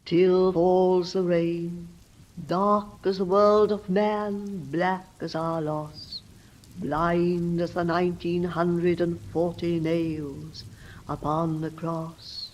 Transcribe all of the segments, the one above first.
Still falls the rain, dark as the world of man, black as our loss, blind as the 1940 nails upon the cross.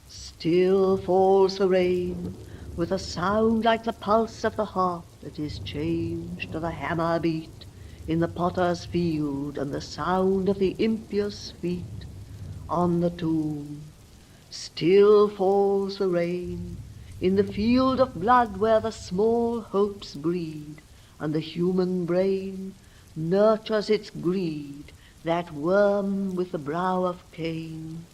Still falls the rain, with a sound like the pulse of the heart that is changed to the hammer beat in the potter's field, and the sound of the impious feet on the tomb. Still falls the rain, in the field of blood where the small hopes breed, and the human brain nurtures its greed, that worm with the brow of Cain.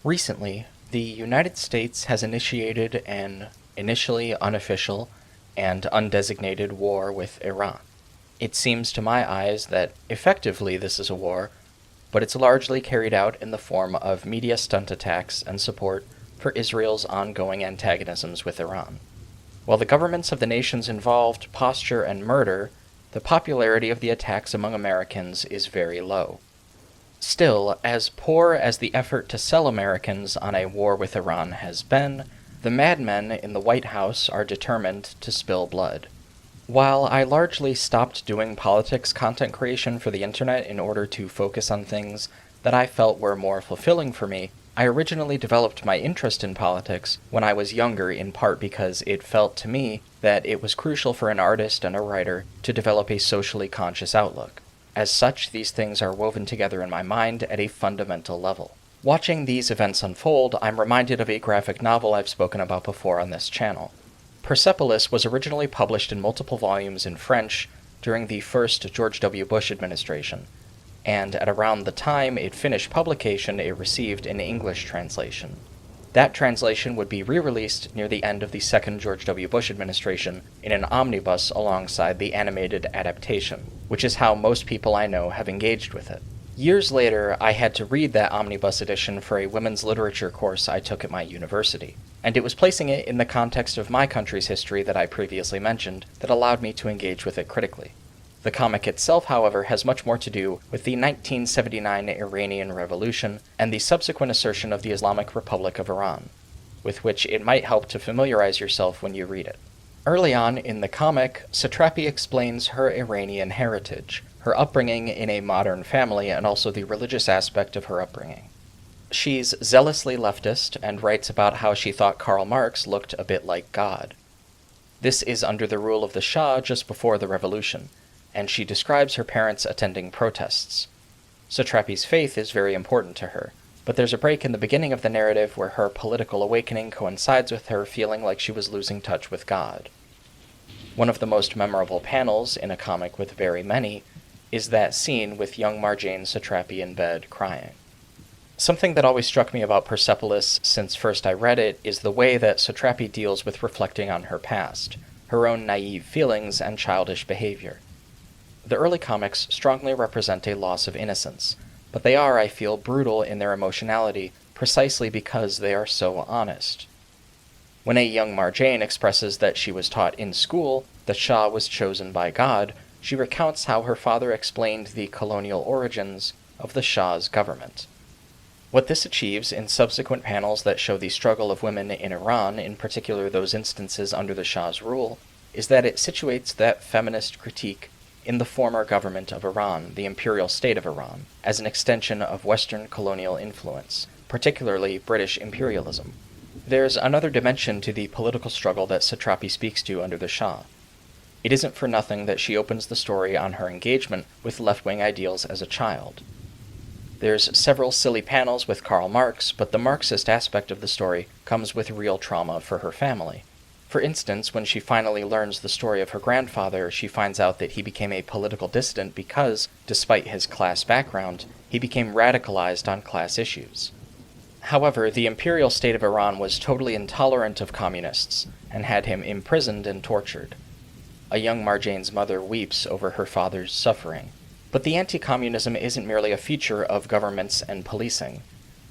Recently, the United States has initiated an initially unofficial and undesignated war with Iran. It seems to my eyes that effectively this is a war, but it's largely carried out in the form of media stunt attacks and support for Israel's ongoing antagonisms with Iran. While the governments of the nations involved posture and murder, the popularity of the attacks among Americans is very low. Still, as poor as the effort to sell Americans on a war with Iran has been, the madmen in the White House are determined to spill blood. While I largely stopped doing politics content creation for the internet in order to focus on things that I felt were more fulfilling for me, I originally developed my interest in politics when I was younger, in part because it felt to me that it was crucial for an artist and a writer to develop a socially conscious outlook. As such, these things are woven together in my mind at a fundamental level. Watching these events unfold, I'm reminded of a graphic novel I've spoken about before on this channel. Persepolis was originally published in multiple volumes in French during the first George W. Bush administration, and at around the time it finished publication, it received an English translation. That translation would be re-released near the end of the second George W. Bush administration in an omnibus alongside the animated adaptation, which is how most people I know have engaged with it. Years later, I had to read that omnibus edition for a women's literature course I took at my university, and it was placing it in the context of my country's history that I previously mentioned that allowed me to engage with it critically. The comic itself, however, has much more to do with the 1979 Iranian Revolution and the subsequent assertion of the Islamic Republic of Iran, with which it might help to familiarize yourself when you read it. Early on in the comic, Satrapi explains her Iranian heritage, her upbringing in a modern family, and also the religious aspect of her upbringing. She's zealously leftist and writes about how she thought Karl Marx looked a bit like God. This is under the rule of the Shah just before the revolution, and she describes her parents attending protests. Satrapi's faith is very important to her, but there's a break in the beginning of the narrative where her political awakening coincides with her feeling like she was losing touch with God. One of the most memorable panels in a comic with very many is that scene with young Marjane Satrapi in bed crying. Something that always struck me about Persepolis since first I read it is the way that Satrapi deals with reflecting on her past, her own naive feelings and childish behavior. The early comics strongly represent a loss of innocence, but they are, I feel, brutal in their emotionality precisely because they are so honest. When a young Marjane expresses that she was taught in school that Shah was chosen by God, she recounts how her father explained the colonial origins of the Shah's government. What this achieves in subsequent panels that show the struggle of women in Iran, in particular those instances under the Shah's rule, is that it situates that feminist critique in the former government of Iran, the imperial state of Iran, as an extension of Western colonial influence, particularly British imperialism. There's another dimension to the political struggle that Satrapi speaks to under the Shah. It isn't for nothing that she opens the story on her engagement with left-wing ideals as a child. There's several silly panels with Karl Marx, but the Marxist aspect of the story comes with real trauma for her family. For instance, when she finally learns the story of her grandfather, she finds out that he became a political dissident because, despite his class background, he became radicalized on class issues. However, the imperial state of Iran was totally intolerant of communists and had him imprisoned and tortured. A young Marjane's mother weeps over her father's suffering. But the anti-communism isn't merely a feature of governments and policing.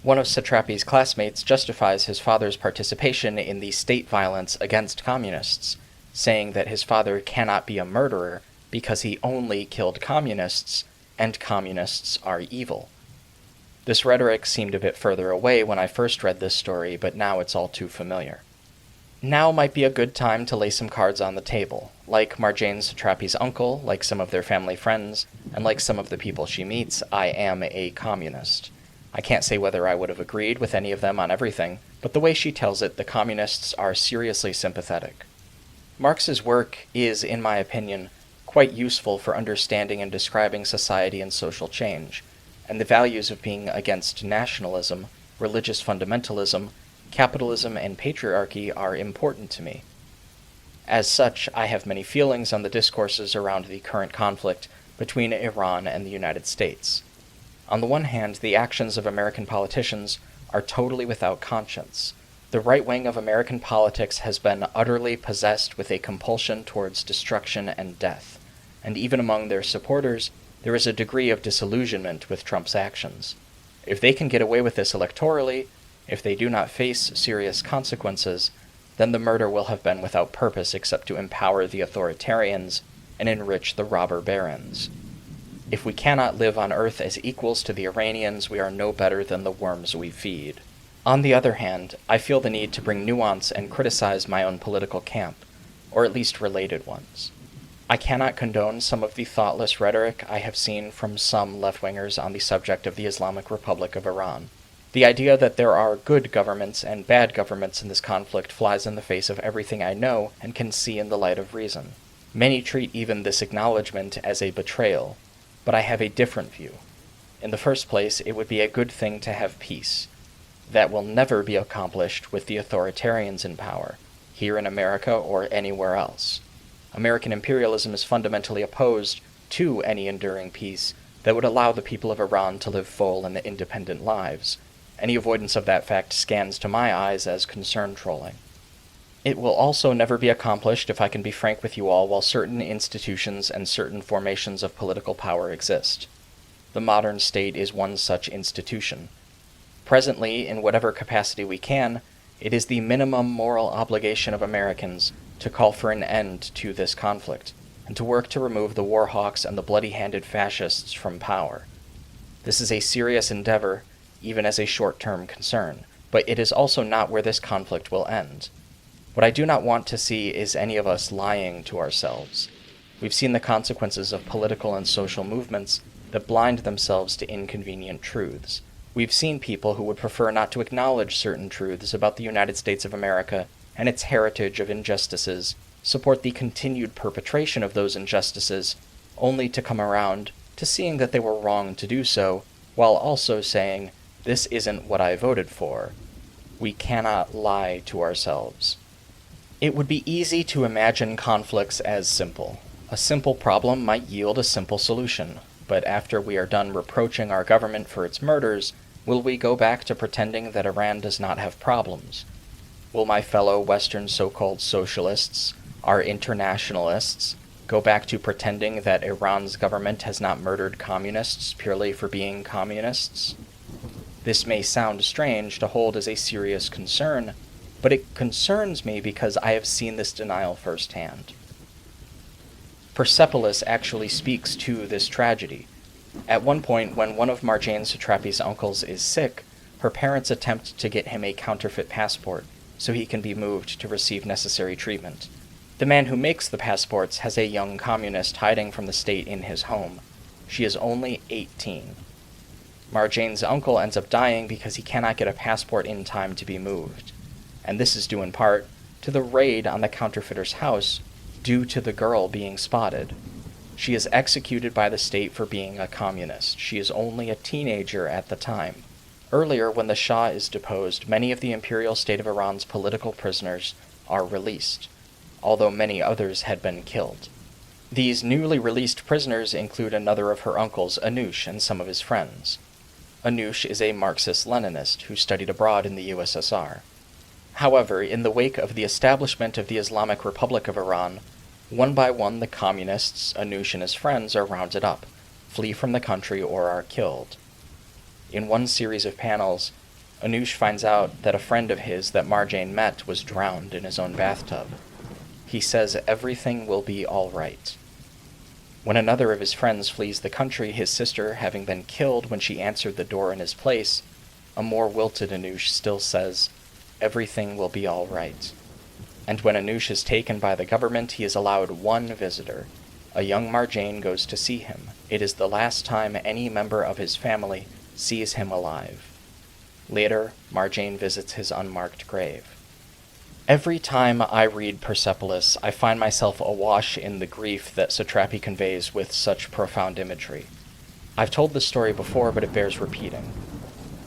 One of Satrapi's classmates justifies his father's participation in the state violence against communists, saying that his father cannot be a murderer because he only killed communists and communists are evil. This rhetoric seemed a bit further away when I first read this story, but now it's all too familiar. Now might be a good time to lay some cards on the table. Like Marjane Satrapi's uncle, like some of their family friends, and like some of the people she meets, I am a communist. I can't say whether I would have agreed with any of them on everything, but the way she tells it, the communists are seriously sympathetic. Marx's work is, in my opinion, quite useful for understanding and describing society and social change, and the values of being against nationalism, religious fundamentalism, capitalism, and patriarchy are important to me. As such, I have many feelings on the discourses around the current conflict between Iran and the United States. On the one hand, the actions of American politicians are totally without conscience. The right wing of American politics has been utterly possessed with a compulsion towards destruction and death, and even among their supporters, there is a degree of disillusionment with Trump's actions. If they can get away with this electorally, if they do not face serious consequences, then the murder will have been without purpose except to empower the authoritarians and enrich the robber barons. If we cannot live on Earth as equals to the Iranians, we are no better than the worms we feed. On the other hand, I feel the need to bring nuance and criticize my own political camp, or at least related ones. I cannot condone some of the thoughtless rhetoric I have seen from some left-wingers on the subject of the Islamic Republic of Iran. The idea that there are good governments and bad governments in this conflict flies in the face of everything I know and can see in the light of reason. Many treat even this acknowledgement as a betrayal, but I have a different view. In the first place, it would be a good thing to have peace. That will never be accomplished with the authoritarians in power, here in America or anywhere else. American imperialism is fundamentally opposed to any enduring peace that would allow the people of Iran to live full and independent lives. Any avoidance of that fact scans to my eyes as concern trolling. It will also never be accomplished, if I can be frank with you all, while certain institutions and certain formations of political power exist. The modern state is one such institution. Presently, in whatever capacity we can, it is the minimum moral obligation of Americans to call for an end to this conflict, and to work to remove the war hawks and the bloody-handed fascists from power. This is a serious endeavor, even as a short-term concern, but it is also not where this conflict will end. What I do not want to see is any of us lying to ourselves. We've seen the consequences of political and social movements that blind themselves to inconvenient truths. We've seen people who would prefer not to acknowledge certain truths about the United States of America and its heritage of injustices, support the continued perpetration of those injustices, only to come around to seeing that they were wrong to do so, while also saying, "This isn't what I voted for." We cannot lie to ourselves. It would be easy to imagine conflicts as simple. A simple problem might yield a simple solution, but after we are done reproaching our government for its murders, will we go back to pretending that Iran does not have problems? Will my fellow Western so-called socialists, our internationalists, go back to pretending that Iran's government has not murdered communists purely for being communists? This may sound strange to hold as a serious concern, but it concerns me because I have seen this denial firsthand. Persepolis actually speaks to this tragedy. At one point, when one of Marjane Satrapi's uncles is sick, her parents attempt to get him a counterfeit passport so he can be moved to receive necessary treatment. The man who makes the passports has a young communist hiding from the state in his home. She is only 18. Marjane's uncle ends up dying because he cannot get a passport in time to be moved. And this is due in part to the raid on the counterfeiter's house due to the girl being spotted. She is executed by the state for being a communist. She is only a teenager at the time. Earlier, when the Shah is deposed, many of the imperial state of Iran's political prisoners are released, although many others had been killed. These newly released prisoners include another of her uncles, Anush, and some of his friends. Anush is a Marxist-Leninist who studied abroad in the USSR. However, in the wake of the establishment of the Islamic Republic of Iran, one by one the communists, Anush and his friends, are rounded up, flee from the country, or are killed. In one series of panels, Anush finds out that a friend of his that Marjane met was drowned in his own bathtub. He says everything will be all right. When another of his friends flees the country, his sister having been killed when she answered the door in his place, a more wilted Anoush still says, "Everything will be all right." And when Anoush is taken by the government, he is allowed one visitor. A young Marjane goes to see him. It is the last time any member of his family sees him alive. Later, Marjane visits his unmarked grave. Every time I read Persepolis, I find myself awash in the grief that Satrapi conveys with such profound imagery. I've told this story before, but it bears repeating.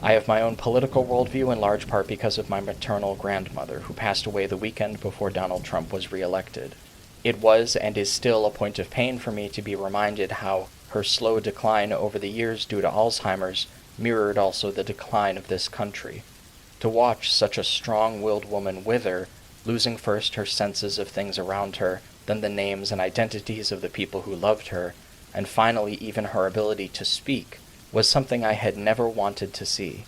I have my own political worldview in large part because of my maternal grandmother, who passed away the weekend before Donald Trump was reelected. It was and is still a point of pain for me to be reminded how her slow decline over the years due to Alzheimer's mirrored also the decline of this country. To watch such a strong-willed woman wither, losing first her senses of things around her, then the names and identities of the people who loved her, and finally even her ability to speak, was something I had never wanted to see.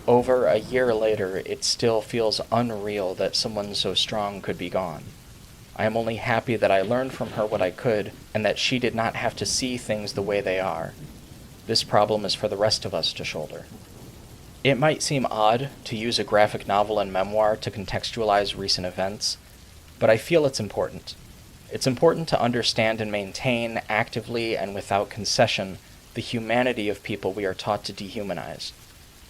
Over a year later, it still feels unreal that someone so strong could be gone. I am only happy that I learned from her what I could, and that she did not have to see things the way they are. This problem is for the rest of us to shoulder. It might seem odd to use a graphic novel and memoir to contextualize recent events, but I feel it's important. It's important to understand and maintain, actively and without concession, the humanity of people we are taught to dehumanize.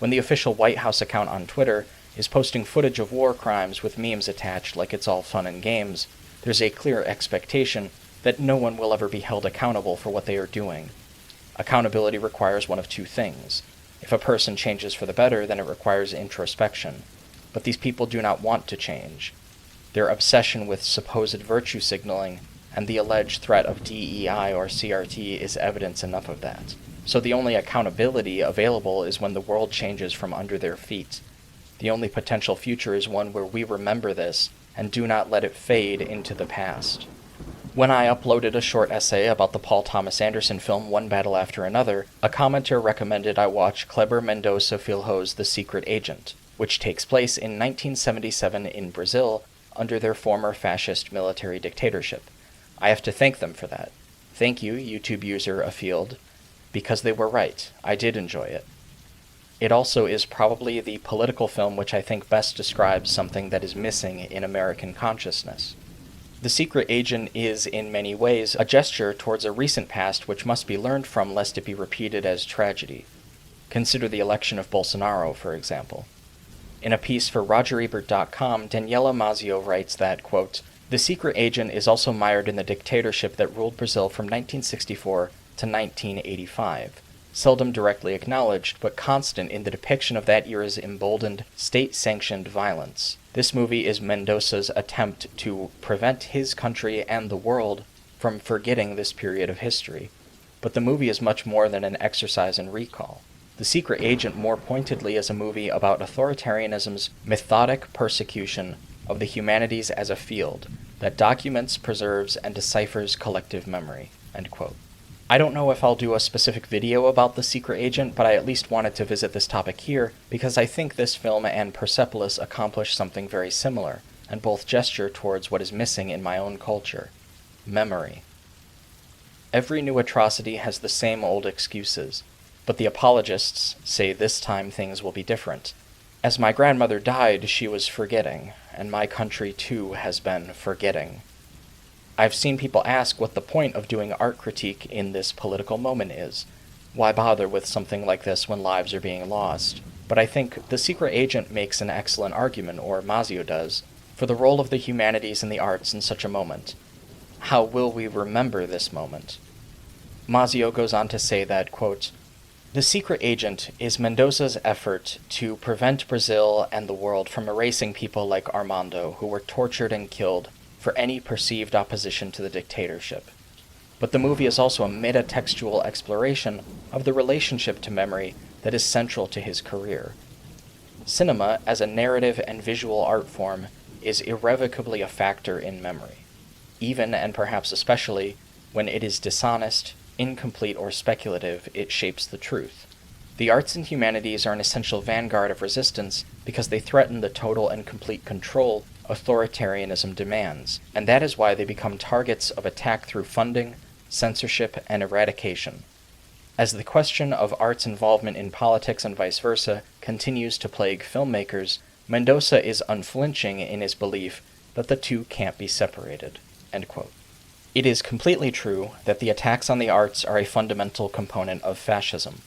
When the official White House account on Twitter is posting footage of war crimes with memes attached like it's all fun and games, there's a clear expectation that no one will ever be held accountable for what they are doing. Accountability requires one of two things. If a person changes for the better, then it requires introspection. But these people do not want to change. Their obsession with supposed virtue signaling and the alleged threat of DEI or CRT is evidence enough of that. So the only accountability available is when the world changes from under their feet. The only potential future is one where we remember this and do not let it fade into the past. When I uploaded a short essay about the Paul Thomas Anderson film One Battle After Another, a commenter recommended I watch Kleber Mendonça Filho's The Secret Agent, which takes place in 1977 in Brazil under their former fascist military dictatorship. I have to thank them for that. Thank you, YouTube user Afield, because they were right. I did enjoy it. It also is probably the political film which I think best describes something that is missing in American consciousness. The Secret Agent is, in many ways, a gesture towards a recent past which must be learned from lest it be repeated as tragedy. Consider the election of Bolsonaro, for example. In a piece for RogerEbert.com, Daniela Mazzio writes that, quote, "The Secret Agent is also mired in the dictatorship that ruled Brazil from 1964 to 1985, seldom directly acknowledged, but constant in the depiction of that era's emboldened, state-sanctioned violence. This movie is Mendoza's attempt to prevent his country and the world from forgetting this period of history. But the movie is much more than an exercise in recall. The Secret Agent more pointedly is a movie about authoritarianism's methodic persecution of the humanities as a field that documents, preserves, and deciphers collective memory." End quote. I don't know if I'll do a specific video about The Secret Agent, but I at least wanted to visit this topic here because I think this film and Persepolis accomplish something very similar, and both gesture towards what is missing in my own culture: memory. Every new atrocity has the same old excuses, but the apologists say this time things will be different. As my grandmother died, she was forgetting, and my country too has been forgetting. I've seen people ask what the point of doing art critique in this political moment is. Why bother with something like this when lives are being lost? But I think The Secret Agent makes an excellent argument, or Mazzio does, for the role of the humanities and the arts in such a moment. How will we remember this moment? Mazzio goes on to say that, quote, "The Secret Agent is Mendoza's effort to prevent Brazil and the world from erasing people like Armando, who were tortured and killed for any perceived opposition to the dictatorship. But the movie is also a metatextual exploration of the relationship to memory that is central to his career. Cinema, as a narrative and visual art form, is irrevocably a factor in memory, even and perhaps especially when it is dishonest, incomplete, or speculative. It shapes the truth. The arts and humanities are an essential vanguard of resistance because they threaten the total and complete control authoritarianism demands, and that is why they become targets of attack through funding, censorship, and eradication. As the question of art's involvement in politics and vice versa continues to plague filmmakers, Mendoza is unflinching in his belief that the two can't be separated." End quote. It is completely true that the attacks on the arts are a fundamental component of fascism.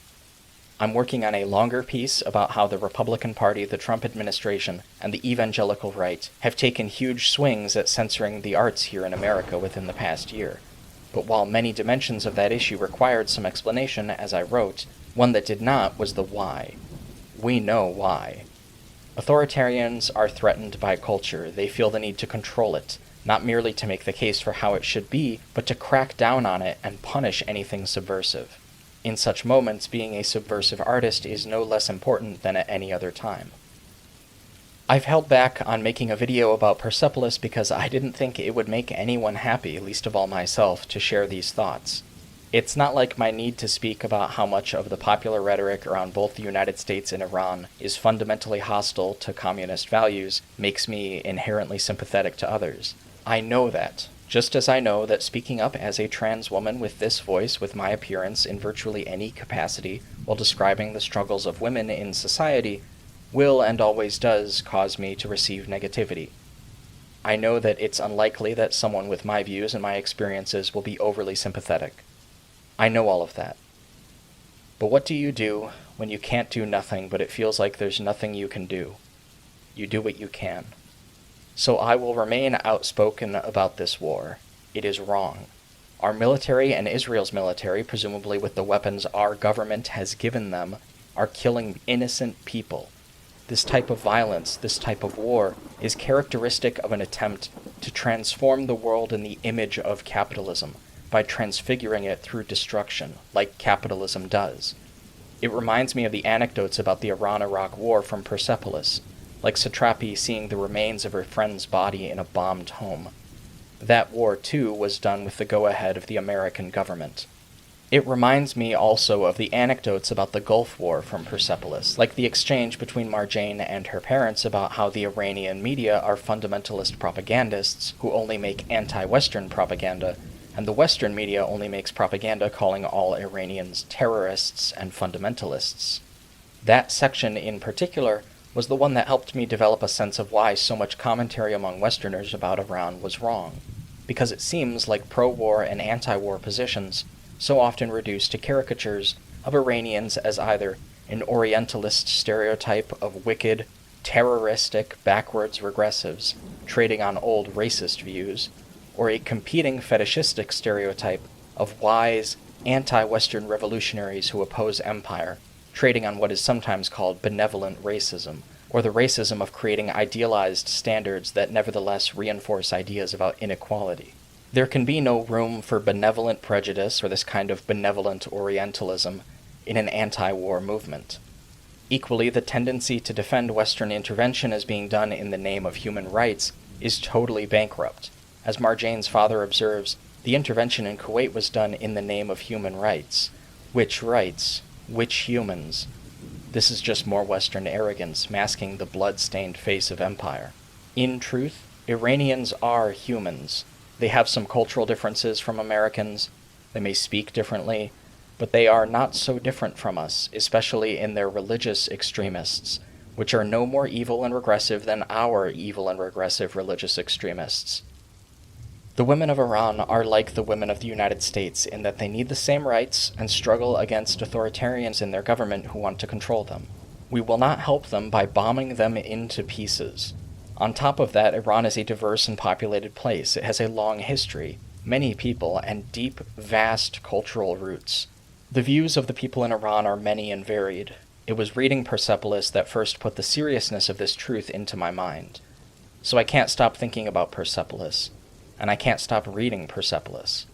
I'm working on a longer piece about how the Republican Party, the Trump administration, and the evangelical right have taken huge swings at censoring the arts here in America within the past year. But while many dimensions of that issue required some explanation, as I wrote, one that did not was the why. We know why. Authoritarians are threatened by culture. They feel the need to control it, not merely to make the case for how it should be, but to crack down on it and punish anything subversive. In such moments, being a subversive artist is no less important than at any other time. I've held back on making a video about Persepolis because I didn't think it would make anyone happy, least of all myself, to share these thoughts. It's not like my need to speak about how much of the popular rhetoric around both the United States and Iran is fundamentally hostile to communist values makes me inherently sympathetic to others. I know that, just as I know that speaking up as a trans woman with this voice, with my appearance in virtually any capacity, while describing the struggles of women in society, will and always does cause me to receive negativity. I know that it's unlikely that someone with my views and my experiences will be overly sympathetic. I know all of that. But what do you do when you can't do nothing, but it feels like there's nothing you can do? You do what you can. So I will remain outspoken about this war. It is wrong. Our military and Israel's military, presumably with the weapons our government has given them, are killing innocent people. This type of violence, this type of war, is characteristic of an attempt to transform the world in the image of capitalism by transfiguring it through destruction, like capitalism does. It reminds me of the anecdotes about the Iran-Iraq War from Persepolis, like Satrapi seeing the remains of her friend's body in a bombed home. That war, too, was done with the go-ahead of the American government. It reminds me also of the anecdotes about the Gulf War from Persepolis, like the exchange between Marjane and her parents about how the Iranian media are fundamentalist propagandists who only make anti-Western propaganda, and the Western media only makes propaganda calling all Iranians terrorists and fundamentalists. That section in particular was the one that helped me develop a sense of why so much commentary among Westerners about Iran was wrong, because it seems like pro-war and anti-war positions so often reduced to caricatures of Iranians as either an Orientalist stereotype of wicked, terroristic, backwards regressives trading on old racist views, or a competing fetishistic stereotype of wise, anti-Western revolutionaries who oppose empire, trading on what is sometimes called benevolent racism, or the racism of creating idealized standards that nevertheless reinforce ideas about inequality. There can be no room for benevolent prejudice or this kind of benevolent Orientalism in an anti-war movement. Equally, the tendency to defend Western intervention as being done in the name of human rights is totally bankrupt. As Marjane's father observes, the intervention in Kuwait was done in the name of human rights. Which rights? Which humans? This is just more Western arrogance masking the blood-stained face of empire. In truth, Iranians are humans. They have some cultural differences from Americans. They may speak differently, but they are not so different from us, especially in their religious extremists, which are no more evil and regressive than our evil and regressive religious extremists. The women of Iran are like the women of the United States in that they need the same rights and struggle against authoritarians in their government who want to control them. We will not help them by bombing them into pieces. On top of that, Iran is a diverse and populated place. It has a long history, many people, and deep, vast cultural roots. The views of the people in Iran are many and varied. It was reading Persepolis that first put the seriousness of this truth into my mind. So I can't stop thinking about Persepolis, and I can't stop reading Persepolis.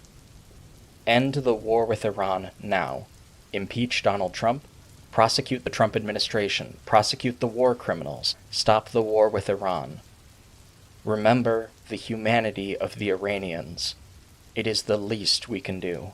End the war with Iran now. Impeach Donald Trump. Prosecute the Trump administration. Prosecute the war criminals. Stop the war with Iran. Remember the humanity of the Iranians. It is the least we can do.